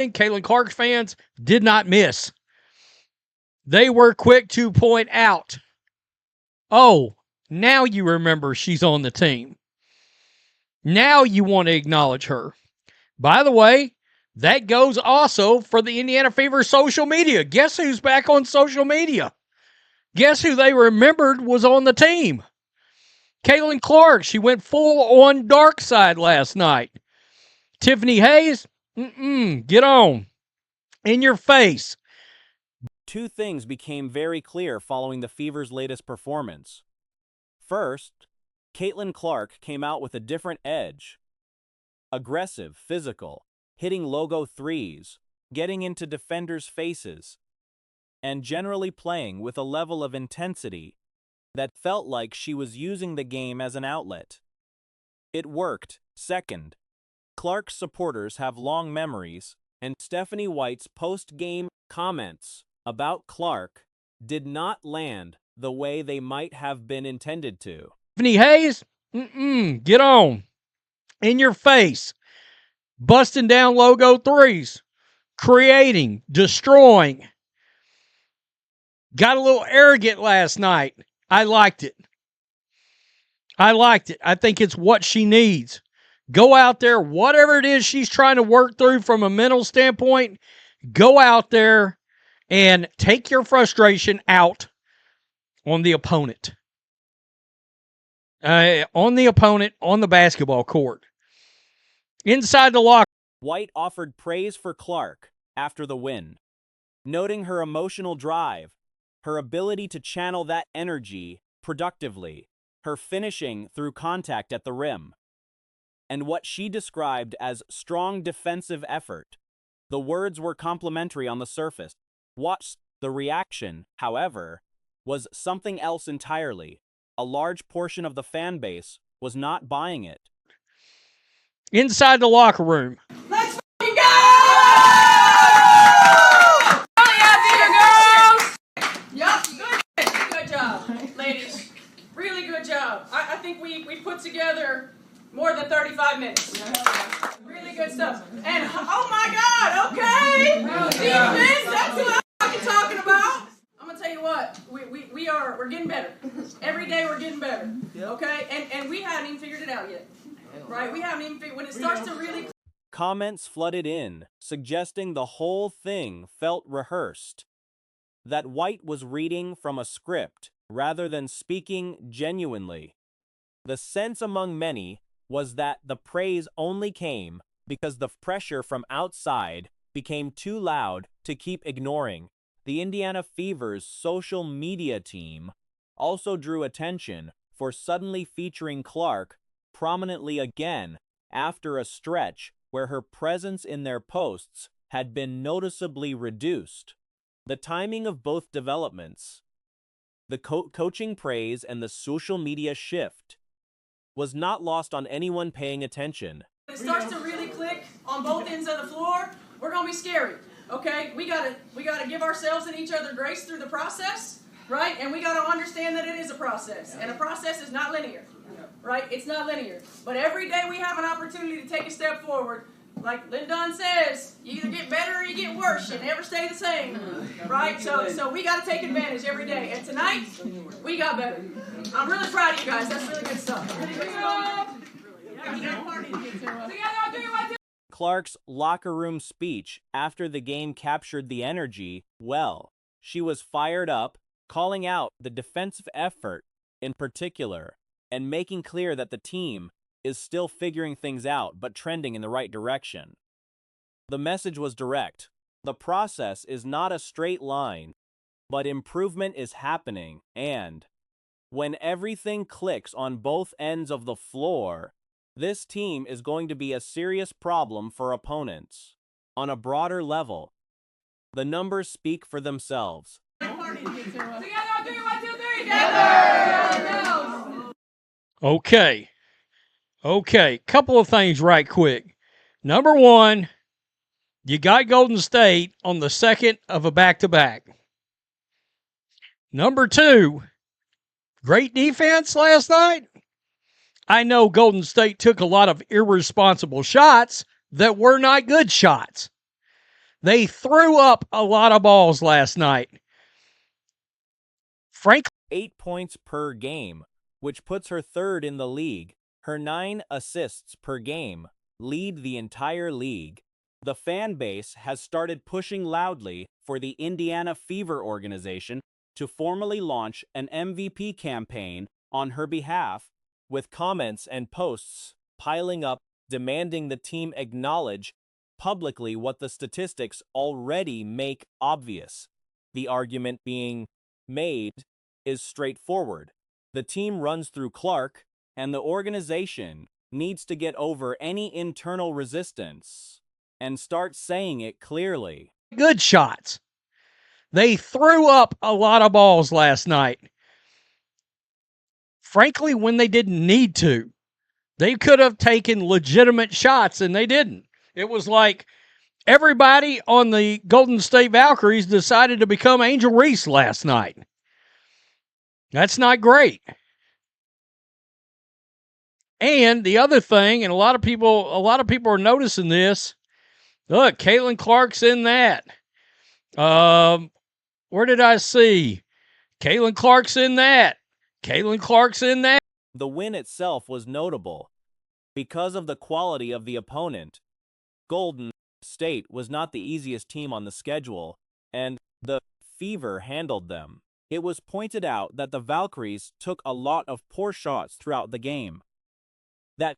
Caitlin Clark fans did not miss. They were quick to point out, oh, now you remember she's on the team. Now you want to acknowledge her. By the way, that goes also for the Indiana Fever social media. Guess who's back on social media? Guess who they remembered was on the team? Caitlin Clark. She went full on dark side last night. Tiffany Hayes, get on. In your face. Two things became very clear following the Fever's latest performance. First, Caitlin Clark came out with a different edge. Aggressive, physical, hitting logo threes, getting into defenders' faces, and generally playing with a level of intensity that felt like she was using the game as an outlet. It worked. Second, Clark's supporters have long memories, and Stephanie White's post-game comments about Clark did not land the way they might have been intended to. Tiffany Hayes, get on. In your face. Busting down logo threes. Creating. Destroying. Got a little arrogant last night. I liked it. I think it's what she needs. Go out there, whatever it is she's trying to work through from a mental standpoint, go out there and take your frustration out on the opponent. On the basketball court. Inside the locker. White offered praise for Clark after the win, noting her emotional drive, her ability to channel that energy productively, her finishing through contact at the rim, and what she described as strong defensive effort. The words were complimentary on the surface. The reaction, however, was something else entirely. A large portion of the fan base was not buying it. Inside the locker room. Let's fucking go! Oh yeah, Fever girls! Yep, good job, ladies. Really good job. I think we put together more than 35 minutes. Really good stuff. And oh my God, okay, defense. That's what I'm fucking talking about. I'm gonna tell you what, we're getting better. Every day we're getting better. Okay, and we haven't even figured it out yet. Right, we haven't even figured when it starts to really. Comments flooded in, suggesting the whole thing felt rehearsed. That White was reading from a script rather than speaking genuinely. The sense among many was that the praise only came because the pressure from outside became too loud to keep ignoring. The Indiana Fever's social media team also drew attention for suddenly featuring Clark prominently again after a stretch where her presence in their posts had been noticeably reduced. The timing of both developments, the coaching praise and the social media shift, was not lost on anyone paying attention. When it starts to really click on both ends of the floor, we're gonna be scary. Okay, we gotta give ourselves and each other grace through the process, right? And we gotta understand that it is a process, and a process is not linear. Right? It's not linear. But every day we have an opportunity to take a step forward. Like Lyndon says, you either get better or you get worse. You never stay the same. Right? So we got to take advantage every day. And tonight, we got better. I'm really proud of you guys. That's really good stuff. Really good stuff. Clark's locker room speech after the game captured the energy well. She was fired up, calling out the defensive effort in particular, and making clear that the team is still figuring things out but trending in the right direction. The message was direct. The process is not a straight line, but improvement is happening, and when everything clicks on both ends of the floor, this team is going to be a serious problem for opponents. On a broader level, the numbers speak for themselves. Okay. Couple of things right quick. Number one, you got Golden State on the second of a back-to-back. Number two, great defense last night. I know Golden State took a lot of irresponsible shots that were not good shots. They threw up a lot of balls last night. Frankly, 8 points per game, which puts her third in the league. Her 9 assists per game lead the entire league. The fan base has started pushing loudly for the Indiana Fever organization to formally launch an MVP campaign on her behalf, with comments and posts piling up demanding the team acknowledge publicly what the statistics already make obvious. The argument being made is straightforward. The team runs through Clark, and the organization needs to get over any internal resistance and start saying it clearly. good shots. They threw up a lot of balls last night. Frankly, when they didn't need to, they could have taken legitimate shots, and they didn't. It was like everybody on the Golden State Valkyries decided to become Angel Reese last night. That's not great. And the other thing, and a lot of people are noticing this. Look, Caitlin Clark's in that. Where did I see? Caitlin Clark's in that. Caitlin Clark's in that. The win itself was notable because of the quality of the opponent. Golden State was not the easiest team on the schedule, and the Fever handled them. It was pointed out that the Valkyries took a lot of poor shots throughout the game. That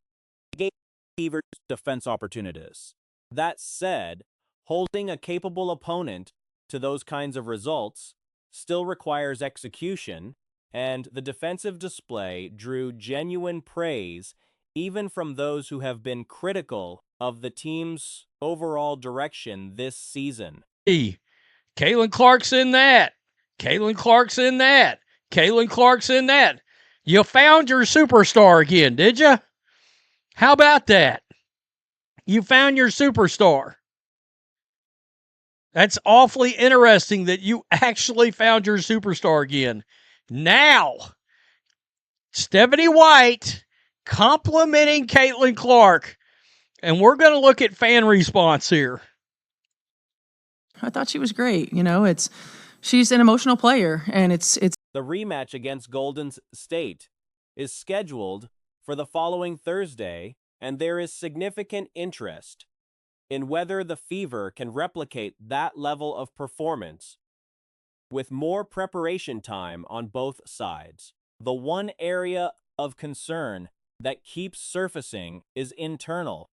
gave Fever defense opportunities. That said, holding a capable opponent to those kinds of results still requires execution, and the defensive display drew genuine praise even from those who have been critical of the team's overall direction this season. Caitlin Clark's in that. Caitlin Clark's in that. Caitlin Clark's in that. You found your superstar again, did you? How about that? You found your superstar. That's awfully interesting that you actually found your superstar again. Now, Stephanie White complimenting Caitlin Clark, and we're going to look at fan response here. I thought she was great. She's an emotional player, and it's The rematch against Golden State is scheduled for the following Thursday, and there is significant interest in whether the Fever can replicate that level of performance with more preparation time on both sides. The one area of concern that keeps surfacing is internal.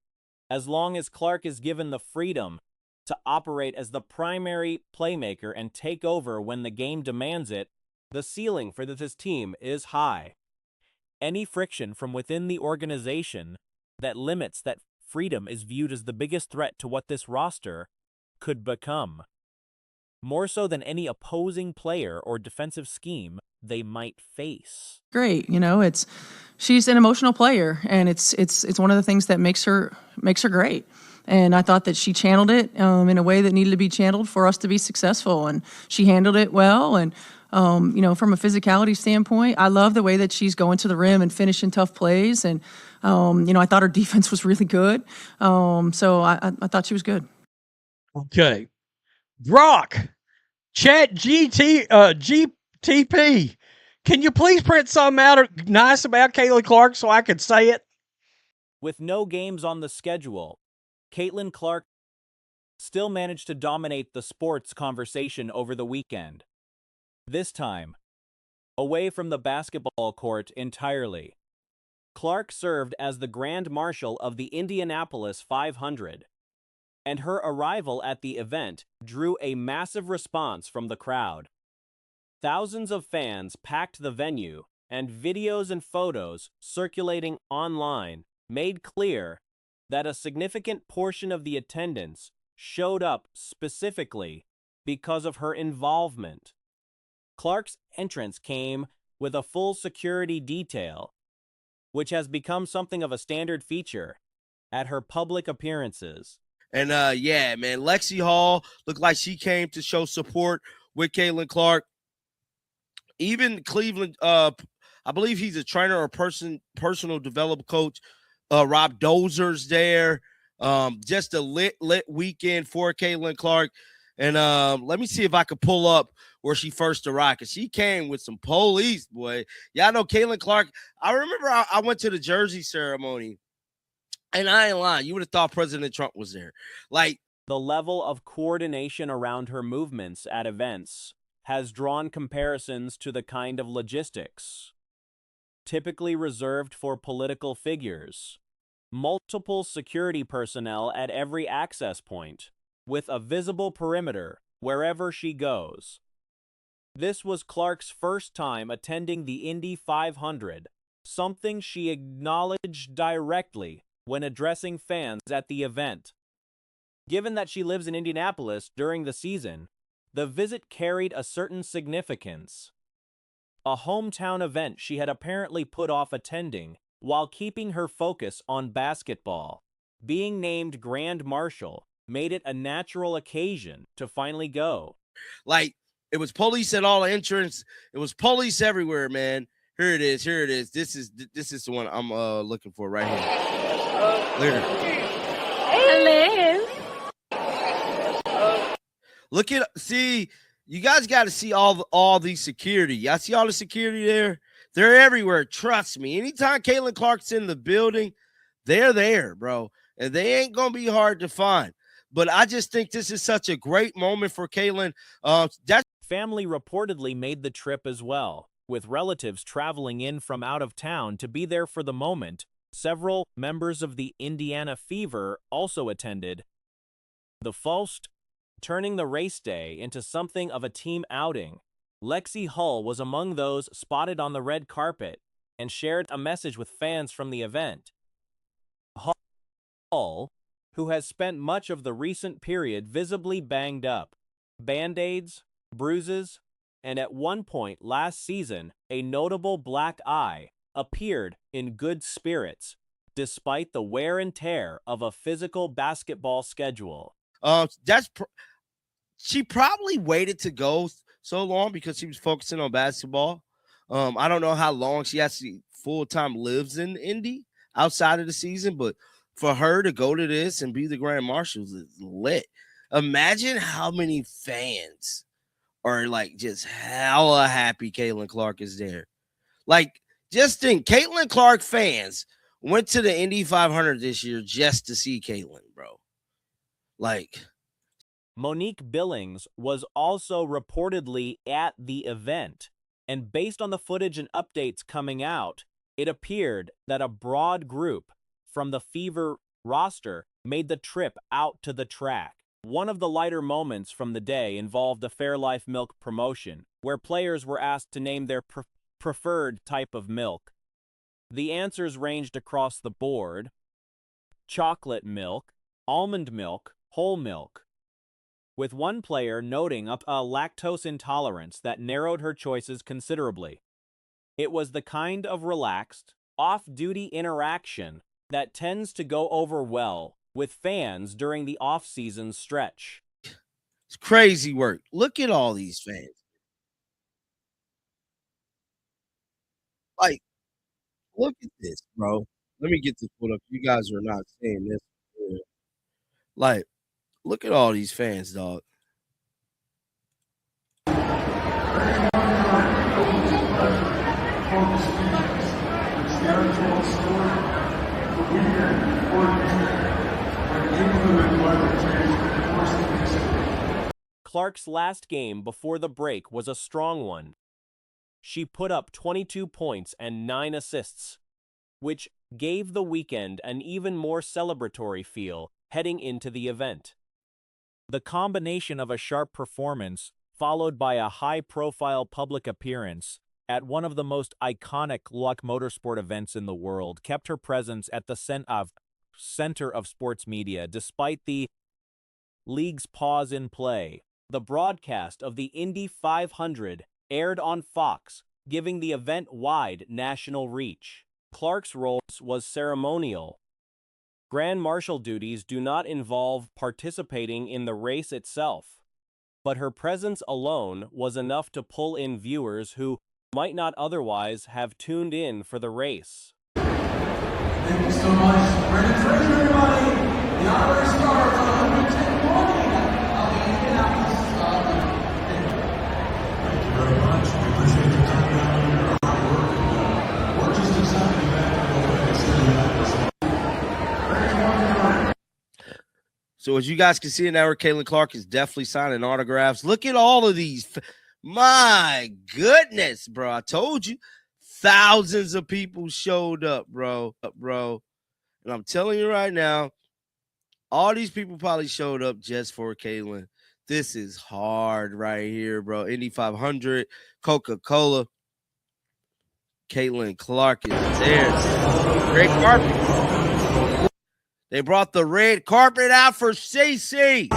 As long as Clark is given the freedom to operate as the primary playmaker and take over when the game demands it, the ceiling for this team is high. Any friction from within the organization that limits that freedom is viewed as the biggest threat to what this roster could become. More so than any opposing player or defensive scheme they might face. great. She's an emotional player, and it's one of the things that makes her great. And I thought that she channeled it in a way that needed to be channeled for us to be successful, and she handled it well. And from a physicality standpoint, I love the way that she's going to the rim and finishing tough plays. And I thought her defense was really good. So I thought she was good. Okay. Brock, Chat GTP. Can you please print something out nice about Caitlin Clark so I can say it? With no games on the schedule, Caitlin Clark still managed to dominate the sports conversation over the weekend. This time, away from the basketball court entirely. Clark served as the Grand Marshal of the Indianapolis 500, and her arrival at the event drew a massive response from the crowd. Thousands of fans packed the venue, and videos and photos circulating online made clear that a significant portion of the attendance showed up specifically because of her involvement. Clark's entrance came with a full security detail, which has become something of a standard feature at her public appearances. And yeah, man, Lexi Hall looked like she came to show support with Caitlin Clark. Even Cleveland, I believe he's a trainer or personal development coach. Rob Dozer's there. Just a lit weekend for Caitlin Clark. And let me see if I could pull up where she first arrived, because she came with some police, boy. Y'all know Caitlin Clark. I remember I went to the jersey ceremony, and I ain't lying. You would have thought President Trump was there. Like, the level of coordination around her movements at events has drawn comparisons to the kind of logistics typically reserved for political figures. Multiple security personnel at every access point, with a visible perimeter wherever she goes. This was Clark's first time attending the Indy 500, something she acknowledged directly when addressing fans at the event. Given that she lives in Indianapolis during the season, the visit carried a certain significance. A hometown event she had apparently put off attending while keeping her focus on basketball. Being named Grand Marshal made it a natural occasion to finally go. Like, it was police at all entrance. It was police everywhere, man. Here it is. Here it is. This is the one I'm looking for right here. Hello. Look at, see, you guys got to see all the security. Y'all see all the security there? They're everywhere. Trust me. Anytime Caitlin Clark's in the building, they're there, bro. And they ain't going to be hard to find. But I just think this is such a great moment for Caitlin. Family reportedly made the trip as well, with relatives traveling in from out of town to be there for the moment. Several members of the Indiana Fever also attended. The Faust, turning the race day into something of a team outing. Lexi Hull was among those spotted on the red carpet and shared a message with fans from the event. Hull, who has spent much of the recent period visibly banged up, band-aids, bruises, and at one point last season, a notable black eye, appeared in good spirits, despite the wear and tear of a physical basketball schedule. She probably waited to go so long because she was focusing on basketball. I don't know how long she actually full-time lives in Indy outside of the season, but for her to go to this and be the Grand Marshal is lit. Imagine how many fans are like just hella happy Caitlin Clark is there. Like, just think, Caitlin Clark fans went to the Indy 500 this year just to see Caitlin, bro. Like, Monique Billings was also reportedly at the event, and based on the footage and updates coming out, it appeared that a broad group from the Fever roster made the trip out to the track. One of the lighter moments from the day involved a Fairlife milk promotion, where players were asked to name their preferred type of milk. The answers ranged across the board: chocolate milk, almond milk, whole milk, with one player noting a lactose intolerance that narrowed her choices considerably. It was the kind of relaxed, off-duty interaction that tends to go over well with fans during the off-season stretch. It's crazy work. Look at all these fans. Like, look at this, bro. Let me get this put up. You guys are not seeing this. Like, look at all these fans, dog. Clark's last game before the break was a strong one. She put up 22 points and 9 assists, which gave the weekend an even more celebratory feel heading into the event. The combination of a sharp performance followed by a high-profile public appearance at one of the most iconic luck motorsport events in the world kept her presence at the center of sports media despite the league's pause in play. The broadcast of the Indy 500 aired on Fox, giving the event wide national reach. Clark's role was ceremonial. Grand Marshal duties do not involve participating in the race itself, but her presence alone was enough to pull in viewers who might not otherwise have tuned in for the race. Thank you so much. Brandon Fraser, everybody. So as you guys can see now, Caitlin Clark is definitely signing autographs. Look at all of these. My goodness, bro. I told you. Thousands of people showed up, bro. And I'm telling you right now, all these people probably showed up just for Caitlin. This is hard right here, bro. Indy 500, Coca-Cola. Caitlin Clark is there. Great carpet. They brought the red carpet out for CC.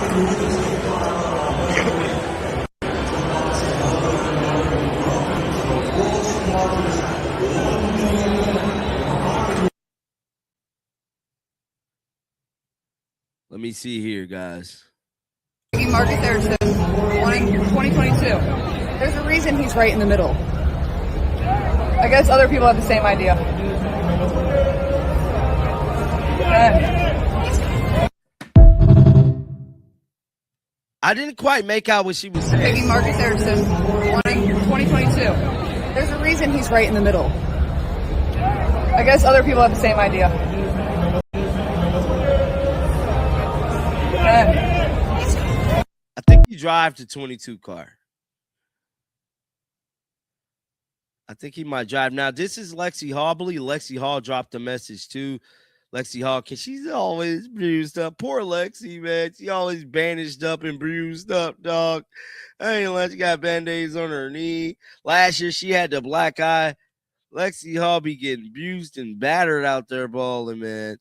Let me see here, guys. Marcus Erickson, wanting 2022. There's a reason he's right in the middle. I guess other people have the same idea. I didn't quite make out what she was saying. Picking Marcus Erickson, wanting 2022. There's a reason he's right in the middle. I guess other people have the same idea. I think he drive the 22 car. I think he might drive. Now, this is Lexi Hall. I believe Lexi Hall dropped a message too. Lexi Hall, she's always bruised up. Poor Lexi, man. She always bandaged up and bruised up, dog. I ain't let you got band-aids on her knee. Last year, she had the black eye. Lexi Hall be getting bruised and battered out there balling, man.